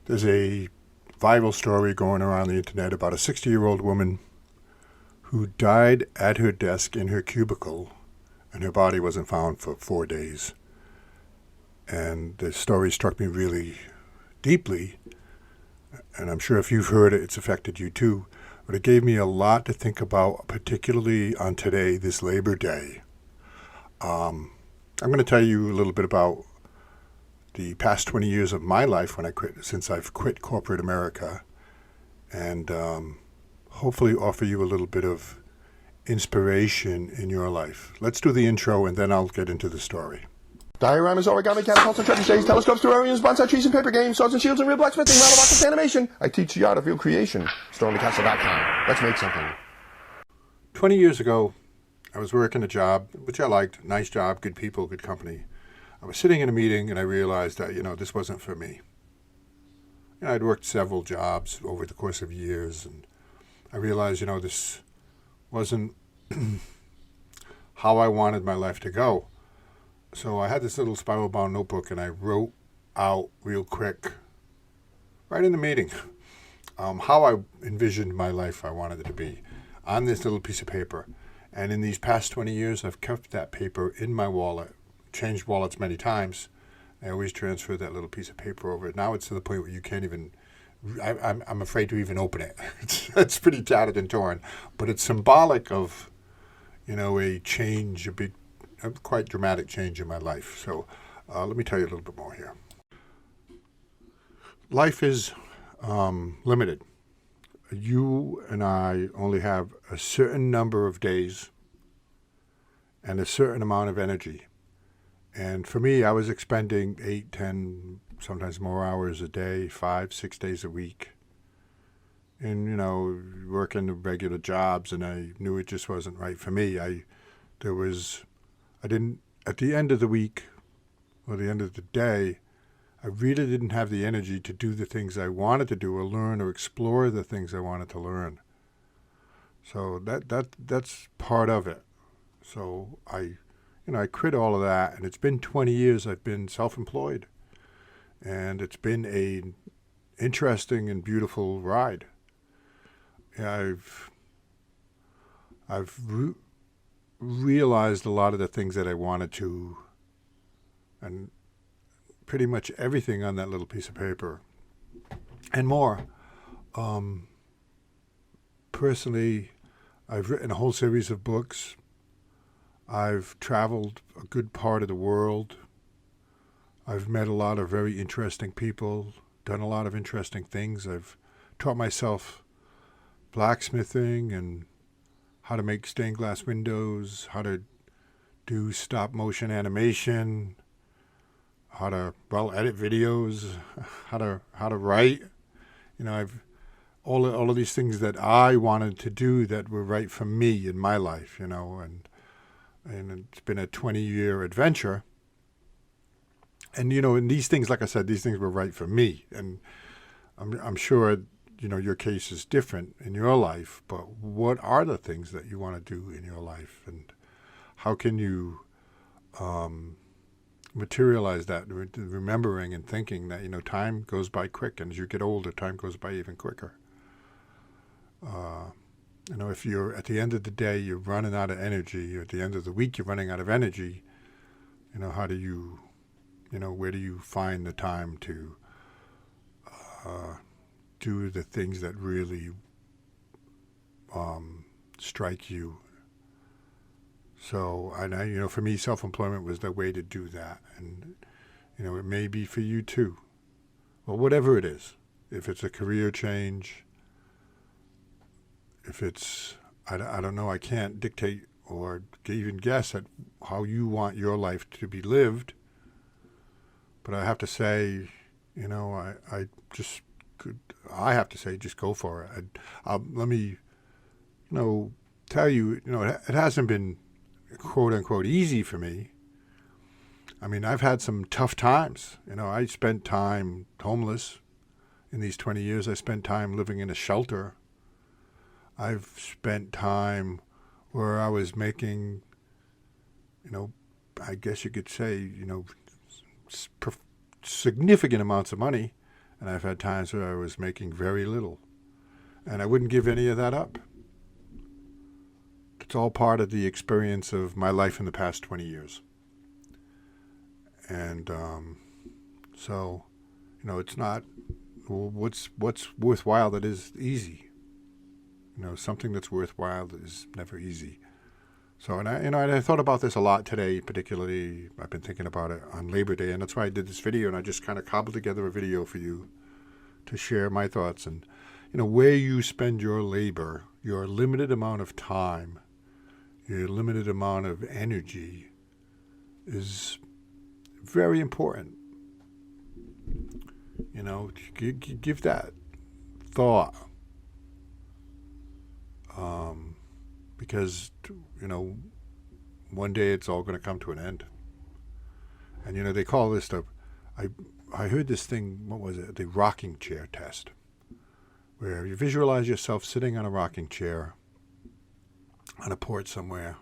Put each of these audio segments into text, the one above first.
There's a viral story going around the internet about a 60-year-old woman who died at her desk in her cubicle, and her body wasn't found for 4 days. And the story struck me really deeply, and I'm sure if you've heard it, it's affected you too. But it gave me a lot to think about, particularly on today, this Labor Day. I'm going to tell you a little bit about the past 20 years of my life since I've quit corporate America, and hopefully offer you a little bit of inspiration in your life. Let's do the intro, and then I'll get into the story. Dioramas, origami, catapults, and trebuchets, telescopes, terrariums, bonsai trees, and paper games, swords and shields, and real blacksmithing, rattle rockets, animation. I teach the art of real creation. StormTheCastle.com. Let's make something. 20 years ago, I was working a job, which I liked. Nice job, good people, good company. I was sitting in a meeting, and I realized that, this wasn't for me. I'd worked several jobs over the course of years, and I realized, this wasn't how I wanted my life to go. So I had this little spiral-bound notebook, and I wrote out real quick, right in the meeting, how I envisioned my life I wanted it to be on this little piece of paper. And in these past 20 years, I've kept that paper in my wallet, changed wallets many times. I always transfer that little piece of paper over. Now it's to the point where you can't even, I'm afraid to even open it. It's pretty tattered and torn, but it's symbolic of, a change, a quite dramatic change in my life. So let me tell you a little bit more here. Life is limited. You and I only have a certain number of days and a certain amount of energy. And for me, I was expending 8, 10, sometimes more hours a day, 5, 6 days a week. And, working the regular jobs, and I knew it just wasn't right for me. At the end of the week, or the end of the day, I really didn't have the energy to do the things I wanted to do or learn or explore the things I wanted to learn. So that's part of it. So I quit all of that, and it's been 20 years I've been self-employed, and it's been a interesting and beautiful ride. I've realized a lot of the things that I wanted to, and pretty much everything on that little piece of paper, and more. Personally, I've written a whole series of books. I've traveled a good part of the world. I've met a lot of very interesting people, done a lot of interesting things. I've taught myself blacksmithing and how to make stained glass windows, how to do stop motion animation, how to edit videos, how to write. I've all of these things that I wanted to do that were right for me in my life, and it's been a 20-year adventure. And and these things, like I said, these things were right for me, and I'm sure your case is different in your life, but what are the things that you want to do in your life, and how can you materialize that, remembering and thinking that time goes by quick, and as you get older, time goes by even quicker. If you're at the end of the day you're running out of energy, or at the end of the week you're running out of energy, how do you, where do you find the time to do the things that really strike you? So, and for me, self-employment was the way to do that. And, it may be for you too. Well, whatever it is, if it's a career change, if it's, I don't know, I can't dictate or even guess at how you want your life to be lived. But I have to say, I have to say, just go for it. Let me, tell you, it hasn't been quote unquote easy for me. I mean, I've had some tough times. I spent time homeless in these 20 years. I spent time living in a shelter. I've spent time where I was making, I guess you could say, significant amounts of money, And I've had times where I was making very little. And I wouldn't give any of that up. It's all part of the experience of my life in the past 20 years. And so, you know, it's not what's worthwhile that is easy. You know, something that's worthwhile is never easy. So, and I thought about this a lot today, particularly. I've been thinking about it on Labor Day, and that's why I did this video, and I just kind of cobbled together a video for you to share my thoughts. And, you know, where you spend your labor, your limited amount of time, your limited amount of energy is very important. You know, give that thought. Because, you know, one day it's all going to come to an end. And, you know, they call this I heard this thing, what was it? The rocking chair test, where you visualize yourself sitting on a rocking chair on a porch somewhere,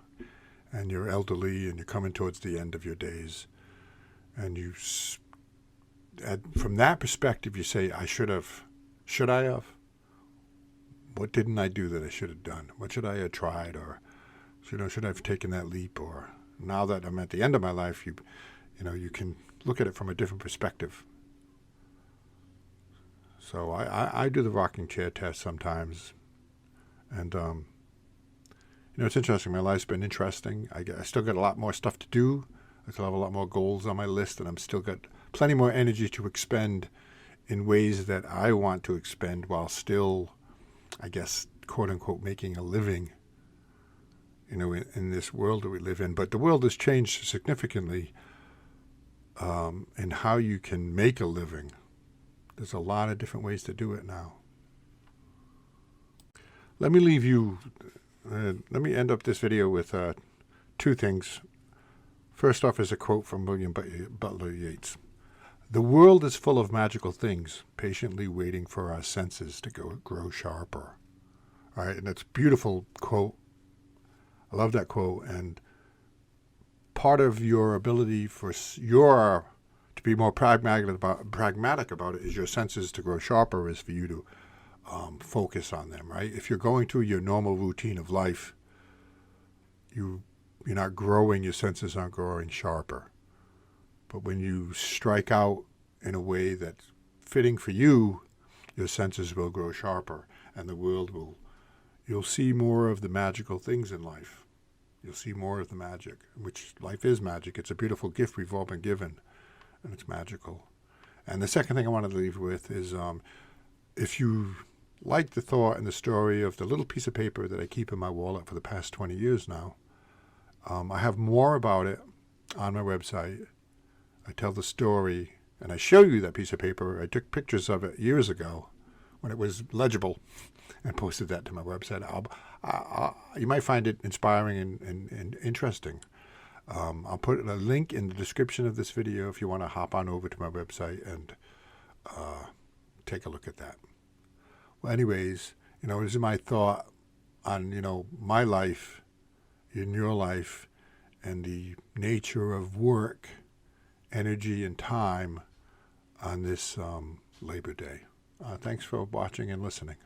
and you're elderly and you're coming towards the end of your days. And from that perspective, you say, should I have? What didn't I do that I should have done? What should I have tried? Or, you know, should I have taken that leap? Or now that I'm at the end of my life, you know, you can look at it from a different perspective. So I do the rocking chair test sometimes. And, you know, it's interesting. My life's been interesting. I still got a lot more stuff to do. I still have a lot more goals on my list, and I'm still got plenty more energy to expend in ways that I want to expend while still, I guess, quote unquote, making a living, you know, in this world that we live in. But the world has changed significantly in how you can make a living. There's a lot of different ways to do it now. Let me leave you, let me end up this video with two things. First off is a quote from William Butler Yeats. "The world is full of magical things, patiently waiting for our senses to grow sharper." All right, and that's a beautiful quote. I love that quote. And part of your ability to be more pragmatic about it is your senses to grow sharper is for you to focus on them, right? If you're going through your normal routine of life, you're not growing, your senses aren't growing sharper. But when you strike out in a way that's fitting for you, your senses will grow sharper, and you'll see more of the magical things in life. You'll see more of the magic, which life is magic. It's a beautiful gift we've all been given, and it's magical. And the second thing I want to leave with is if you like the thought and the story of the little piece of paper that I keep in my wallet for the past 20 years now, I have more about it on my website. I tell the story, and I show you that piece of paper. I took pictures of it years ago when it was legible and posted that to my website. You might find it inspiring and interesting. I'll put a link in the description of this video if you want to hop on over to my website and take a look at that. Well, anyways, you know, this is my thought on, you know, my life, in your life, and the nature of work, energy, and time on this Labor Day. Thanks for watching and listening.